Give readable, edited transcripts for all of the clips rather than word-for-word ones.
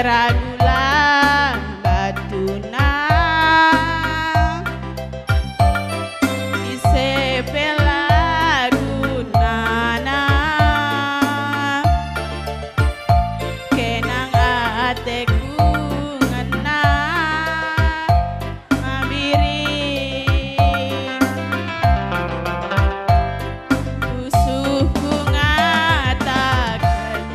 ragulang batuna ise pelagunana kenang ateku ngena ngamiring usuhku ngatakan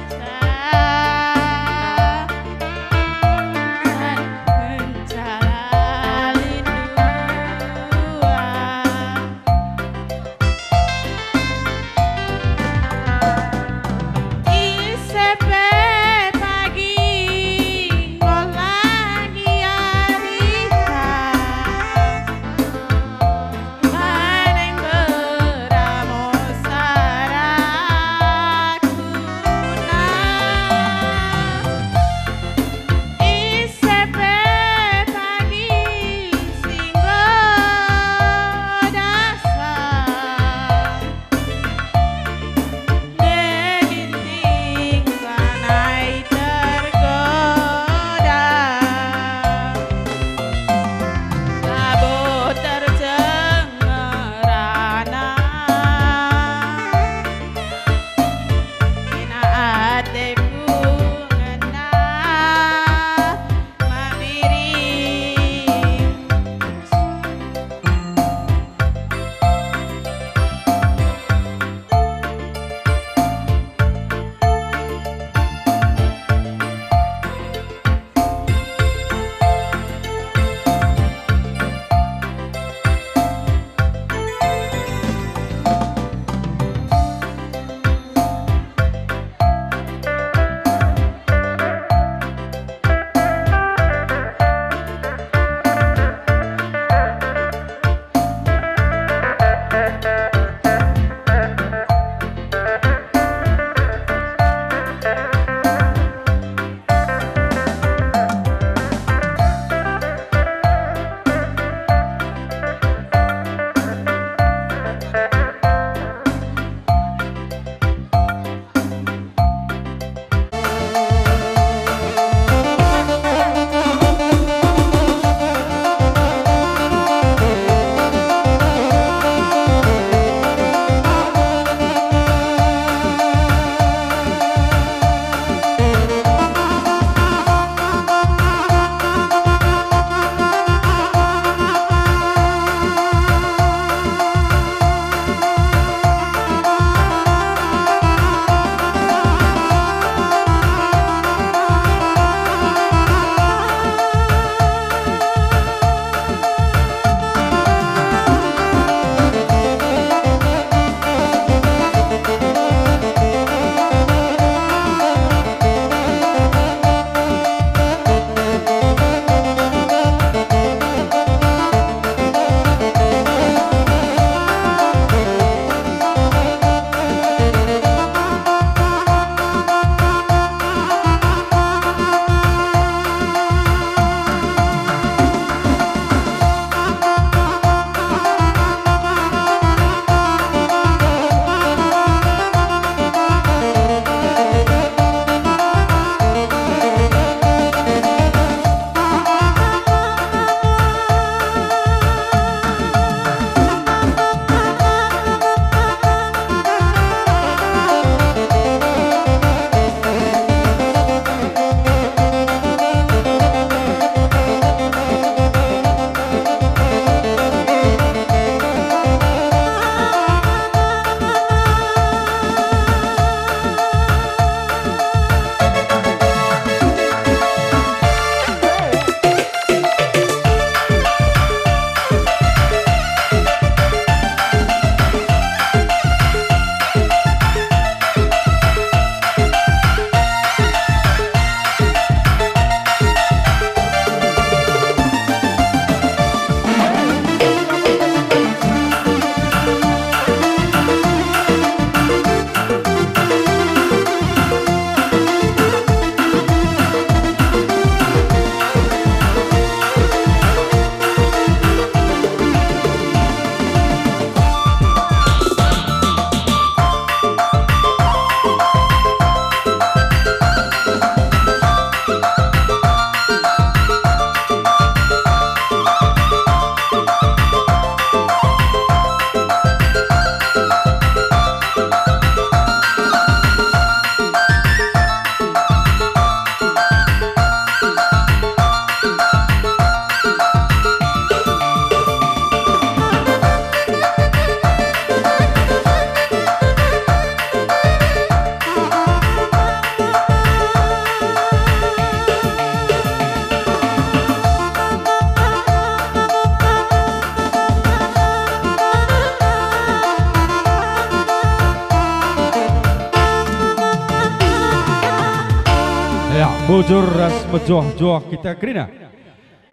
bujur ras mejoh-joh kita kerina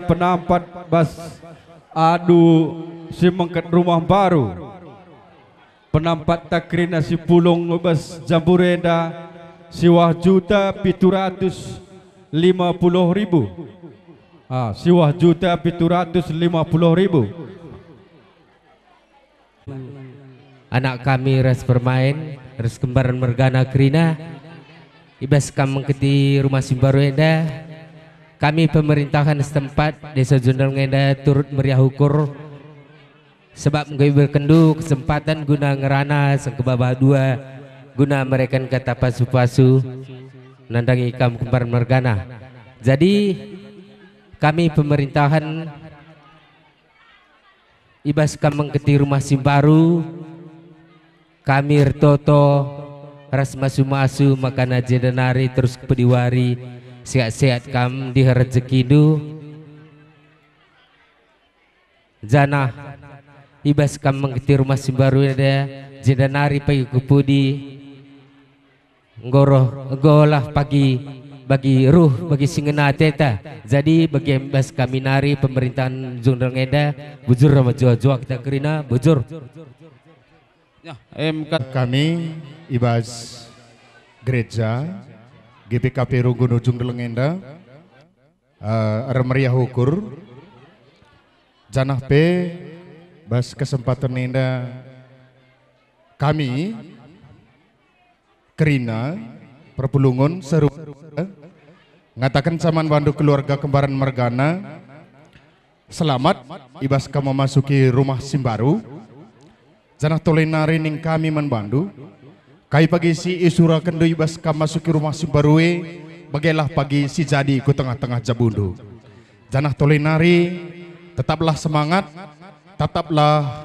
penampat bas adu si mengket rumah baru penampat takrina si pulung bas jamburenda siwah juta 750.000 siwah juta 750.000 anak kami ras bermain ras kembaran mergana kerina ibas kam mengketi rumah Simbaru enda kami pemerintahan setempat desa Jundel Ngenda turut meriah ukur sebab menggawi berkendu kesempatan guna ngerana sang kebabah dua guna mereka kata pasu-pasu nandangi kam kembaran mergana. Jadi kami pemerintahan ibas kam mengketi rumah Simbaru kami retoto ras masu-masu makan aja denari terus kepediwari sehat-sehat kam di rezekidu jana ibas kam mengketi rumah Simbaru ada jedanari pagi kupudi ngoroh golah pagi bagi ruh bagi singena teta jadi bagi ibas kami nari pemerintahan Jundel Ngenda bujur sama joa-joa kita kerina bujur kami ibas gereja GPKP Rugun Ujung Delengenda Meriah Ukur janah P bas kesempatan nenda kami kerina perpulungan seru ngatakan saman bandu keluarga kembaran mergana selamat ibas kamu memasuki rumah Simbaru janah tolenari ning kami membandu kai pagi si isura kendu ibas kam masuki rumah Simbarue bagailah pagi si jadi ku tengah-tengah jabundu janah tolenari tetaplah semangat tetaplah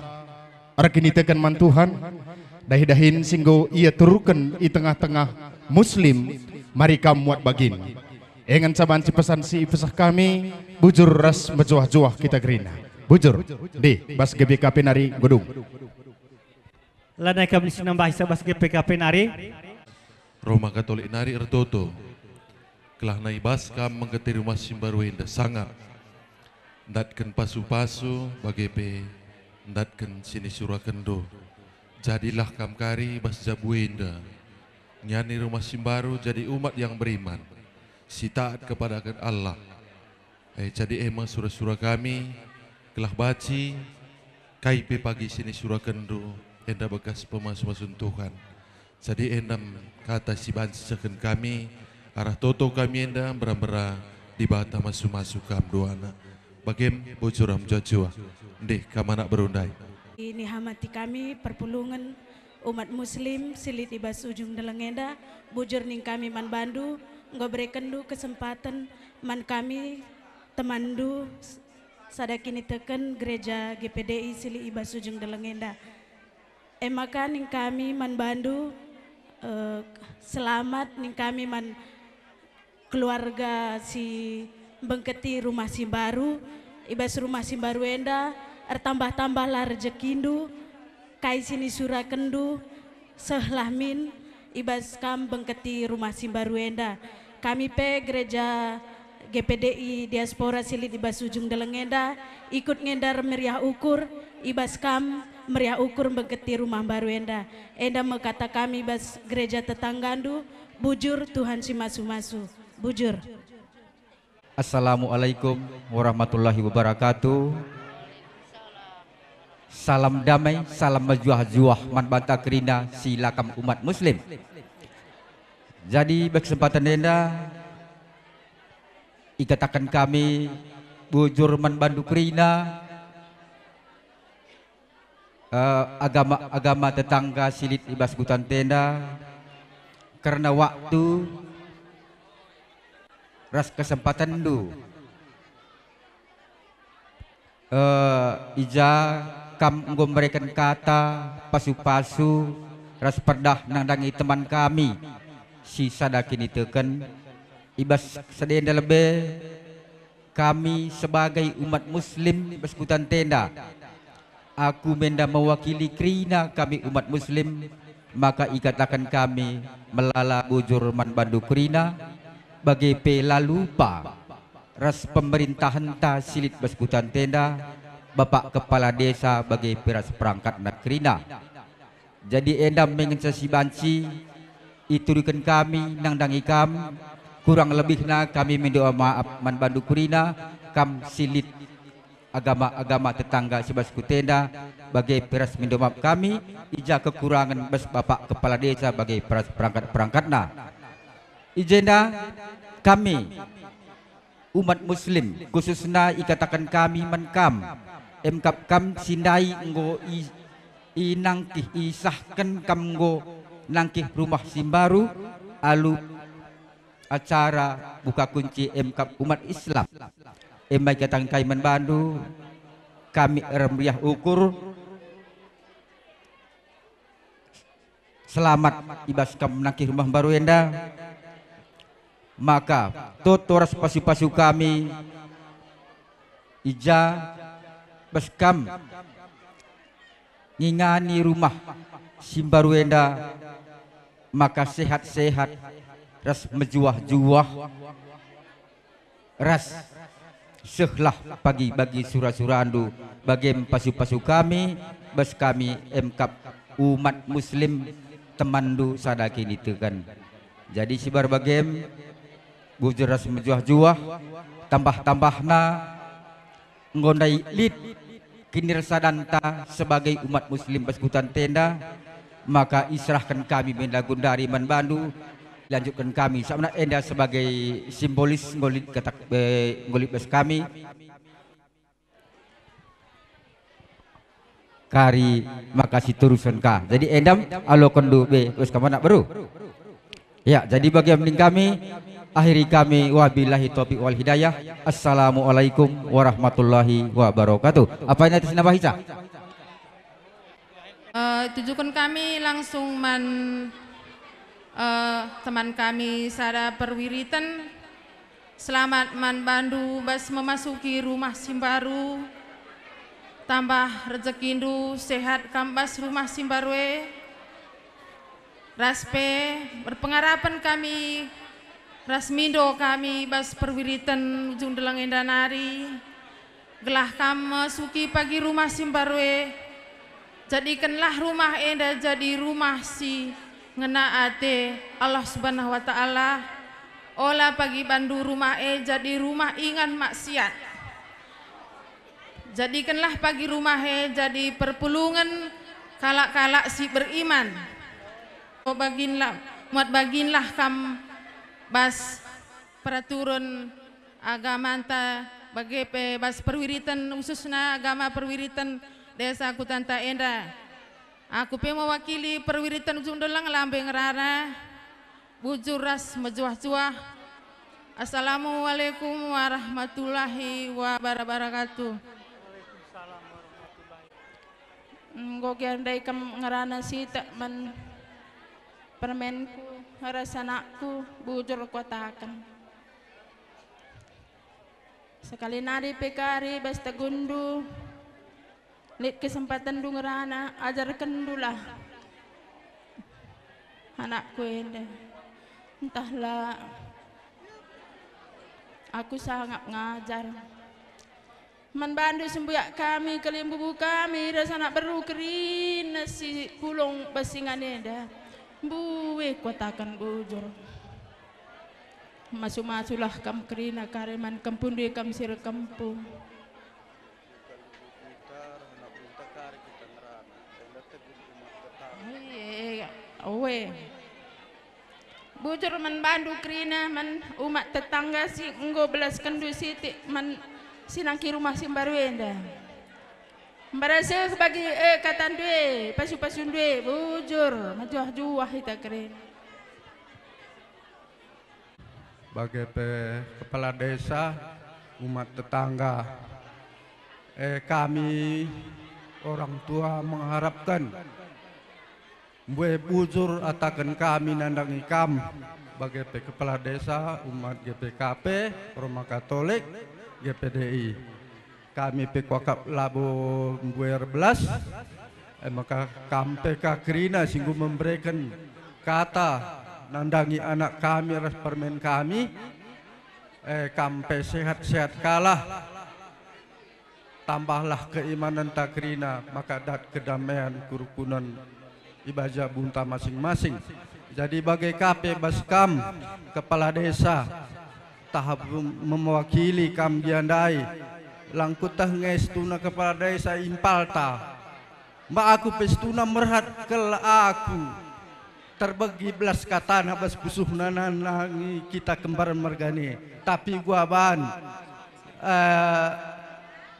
rekini tekan mantuhan dahi-dahin singgo ia turukan di tengah-tengah muslim mari kam muat bagin engan saban si pesan si pesah kami bujur ras mejuah-juah kita gerina bujur di bas GBKP nari godung Lanai kami sinang bahasa bas GPKP nari Roma Katolik nari ertoto kelah nai bas kam mengketi rumah Simbaru indah sangat ndatken pasu-pasu bagepe ndatken sini surakendo jadilah kam kari bas jabuenda nyani rumah Simbaru jadi umat yang beriman si taat kepada Allah jadi emang surah-surah kami kelah baci kaipe pagi sini surakendo enda bekas pemasuk-masuk Tuhan jadi endam kata si bansisakan kami arah toto kami enda berambara di bata masuk-masuk kam doana bagem bocoram jajua ndeh kamanak berundai ini hamati kami perpulungan umat muslim silit ibas ujung Delengenda bujur ning kami man bandu ngobreken kesempatan man kami temandu sadakini teken gereja GPDI silit ibas ujung Delengenda emakan ning kami man bandu selamat ning kami man keluarga si bengketi rumah Simbaru ibas rumah Simbaru enda tambah-tambah lah rezekindu kai sini surakendu sehlahmin ibas kam bengketi rumah Simbaru enda kami pe gereja GPDI diaspora silit ibas ujung Delengenda ikut ngendar meriah ukur ibas kam meriah ukur bengketi rumah baru enda mekata kami bas gereja tetanggandu bujur Tuhan si masu-masu bujur. Assalamualaikum warahmatullahi wabarakatuh. Salam damai, salam majuah-juah man banta kerina silakam umat muslim. Jadi berkesempatan enda ikatakan kami bujur man bandu kerina agama tetangga silit ibas gutan tenda karena waktu ras kesempatan du ija kam ngombrekan kata pasu-pasu ras perdah nandangi teman kami si sadakini teken ibas sedenda lebih kami sebagai umat muslim ibas gutan tenda aku menda mewakili kerina kami umat muslim maka ikatakan kami melala bujur man bandu kerina bagi pelalupa ras pemerintahan ta silit baskutan tenda Bapak Kepala Desa bagi peras perangkat Nakrina. Jadi endam mengensi banci iturikan kami nang dangi kam kurang lebihna kami mendoa maaf man bandu kurina kam silit agama-agama tetangga sebasku tenda bagi peras mendoa maaf kami ija kekurangan bas Bapak Kepala Desa bagi peras perangkat-perangkatna. Ijenda kami umat muslim khususnya ikatakan kami menkam emkap kam sindai nggo inangkih isahkan kam nggo nangkih rumah Simbaru alu acara buka kunci emkap umat Islam emai katang kai Bandu kami remriah ukur selamat ibas kam nangkih rumah baru enda maka totoras pasu-pasu kami ija beskam ngingani rumah Simbaru enda maka sehat-sehat ras mejuah-juah ras sehlah pagi bagi surah-surandu bagi pasu-pasu kami bas kami emkap umat muslim temandu sadaki ditekan. Jadi sibar bagem bujur ras mejuah-juah tambah-tambahna ngondai lid kinir sadanta sebagai umat muslim baskutan tenda maka israhkan kami mendagun dari Bandu lanjutkan kami sama enda sebagai simbolis ngolit katak ngolit bas kami kari makasih terusan ka jadi endam alo kondu be bas kamana baru ya jadi bagi yang kami akhiri kami wabillahi taufiq wal hidayah. Assalamualaikum warahmatullahi wabarakatuh. Apa ini atas nama Hisa? Tujukan kami langsung teman kami sada perwiritan selamat Bandu bas memasuki rumah Simbaru tambah rezekindu sehat kambas rumah Simbarue raspe berpengarapan kami Rasmindo kami bas perwiritan ujung delang endanari gelah kam suki pagi rumah Simbarue jadikanlah rumah enda jadi rumah si ngena ate Allah subhanahu wa ta'ala olah pagi Bandu rumah jadi rumah ingan maksiat jadikanlah pagi rumah jadi perpulungan kalak-kalak si beriman muat baginlah kam bas peraturan agama anta bagi bas perwiritan khususnya agama perwiritan desa Kutanta Enda. Aku mewakili perwiritan ujung dolang lambeng rara bujur ras mejuah-juah. Assalamualaikum warahmatullahi wabarakatuh. Ngogian dai kam ngarana sita man permenku harasanakku bujur kotakan sekali nari pekari basta gundu lit kesempatan dungerana ajarkan dulah anakku ini entahlah aku sangat ngajar Bandu sembuyak kami kelimbubu kami rasana baru kerin nasi pulung basingan eda buwe kotakan bujur masuk-masuklah kam kerina kareman kampung di kam sir kampung owe bujur Bandu kerina umat tetangga si enggo belas kendu siti sinangki rumah Simbaru enda Barasa bagi katan due, pasu-pasun due, bujur, majuah-juah kita keren. Bagi kepala desa, umat tetangga, kami orang tua mengharapkan bue bujur atakan kami nandangi kam bagi kepala desa, umat GPKP, Roma Katolik, GPDI. Kami pekwakap labo buer belas maka kampe kakrina singgu memberikan kata nandangi anak kami ras permen kami kampe sehat-sehat kalah, tambahlah keimanan takrina, maka dat kedamaian kerukunan ibadah bunta masing-masing. Jadi bagai KP Baskam kepala desa tahap mewakili kam diandai langkutah ngestuna kepala desa impalta mbak aku pestuna merhat kel aku terbagi belas katana bas pusuh nanangi kita kembaran mergani tapi gua ban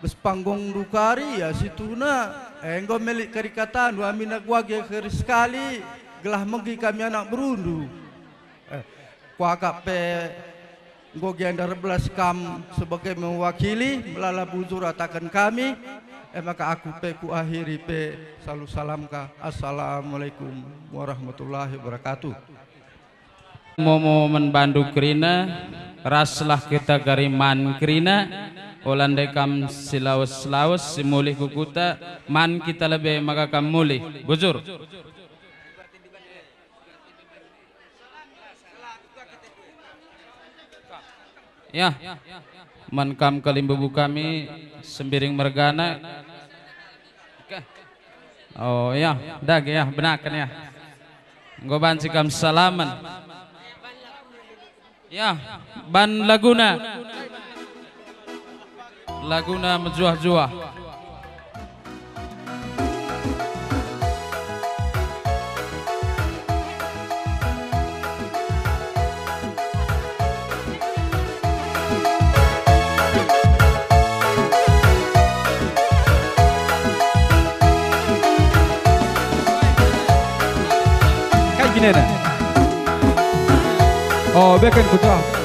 bes panggung dukari ya situna enggo melik karikatan wa mina gua ge sekali gelah megi kami anak berundu kuagak pe gogi anda belas kam sebagai mewakili melala bujur atakan kami maka aku pe ku akhiri pe salu salam ka assalamualaikum warahmatullahi wabarakatuh. Momo menbandu krina raslah kita gariman krina olande kam silawas simulih kukuta man kita lebih maka kam mulih bujur. Ya, mankam kalimbubu kami sembiring mergana. Oh ya, dag ya, benakan ya. Ngoban sikam salaman. Ya, ban Laguna. Laguna menjuah-juah. Oh, biarkan ku tahu.